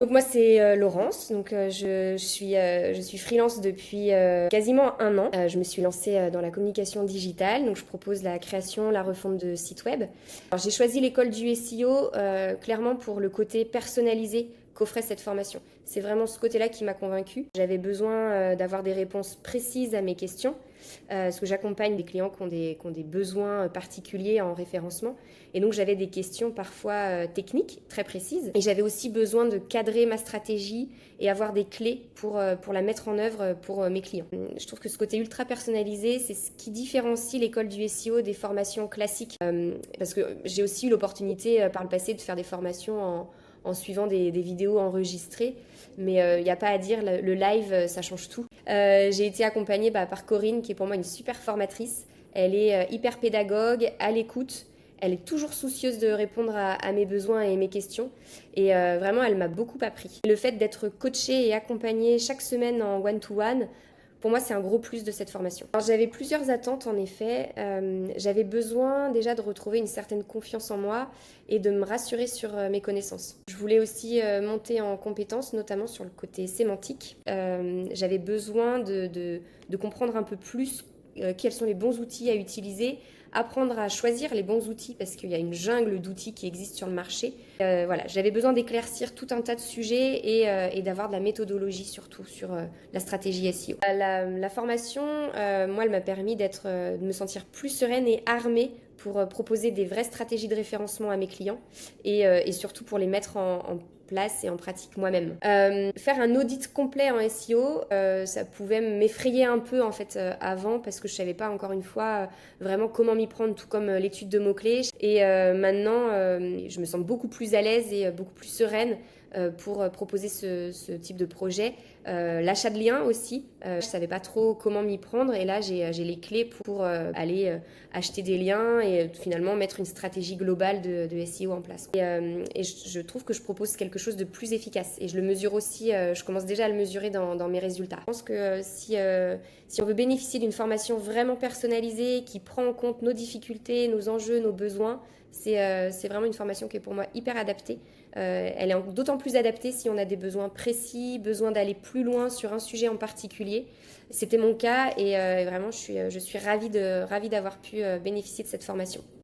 Donc moi c'est Laurence, donc je suis freelance depuis quasiment un an. Je me suis lancée dans la communication digitale, donc je propose la création, la refonte de sites web. Alors j'ai choisi l'école du SEO clairement pour le côté personnalisé qu'offrait cette formation. C'est vraiment ce côté-là qui m'a convaincue. J'avais besoin d'avoir des réponses précises à mes questions, parce que j'accompagne des clients qui ont des besoins particuliers en référencement. Et donc j'avais des questions parfois techniques, très précises. Et j'avais aussi besoin de cadrer ma stratégie et avoir des clés pour la mettre en œuvre pour mes clients. Je trouve que ce côté ultra personnalisé, c'est ce qui différencie l'école du SEO des formations classiques. Parce que j'ai aussi eu l'opportunité par le passé de faire des formations en suivant des vidéos enregistrées. Mais il n'y a pas à dire, le live, ça change tout. J'ai été accompagnée par Corinne, qui est pour moi une super formatrice. Elle est hyper pédagogue, à l'écoute. Elle est toujours soucieuse de répondre à mes besoins et mes questions. Et vraiment, elle m'a beaucoup appris. Le fait d'être coachée et accompagnée chaque semaine en one-to-one, pour moi, c'est un gros plus de cette formation. Alors, j'avais plusieurs attentes, en effet. J'avais besoin déjà de retrouver une certaine confiance en moi et de me rassurer sur mes connaissances. Je voulais aussi monter en compétences, notamment sur le côté sémantique. J'avais besoin de comprendre un peu plus quels sont les bons outils à utiliser, apprendre à choisir les bons outils parce qu'il y a une jungle d'outils qui existent sur le marché. Voilà, j'avais besoin d'éclaircir tout un tas de sujets et d'avoir de la méthodologie surtout sur la stratégie SEO. La formation, moi, elle m'a permis de me sentir plus sereine et armée pour proposer des vraies stratégies de référencement à mes clients et surtout pour les mettre en place et en pratique moi-même. Faire un audit complet en SEO, ça pouvait m'effrayer un peu en fait avant parce que je savais pas encore une fois vraiment comment m'y prendre, tout comme l'étude de mots-clés. Et maintenant, je me sens beaucoup plus à l'aise et beaucoup plus sereine pour proposer ce type de projet. L'achat de liens aussi, je savais pas trop comment m'y prendre et là j'ai les clés pour aller acheter des liens et finalement mettre une stratégie globale de SEO en place. Et je trouve que je propose quelque chose de plus efficace et je le mesure aussi, je commence déjà à le mesurer dans mes résultats. Je pense que si on veut bénéficier d'une formation vraiment personnalisée qui prend en compte nos difficultés, nos enjeux, nos besoins, c'est vraiment une formation qui est pour moi hyper adaptée. Elle est d'autant plus adaptée si on a des besoins précis, besoin d'aller plus loin sur un sujet en particulier. C'était mon cas et vraiment je suis ravie d'avoir pu bénéficier de cette formation.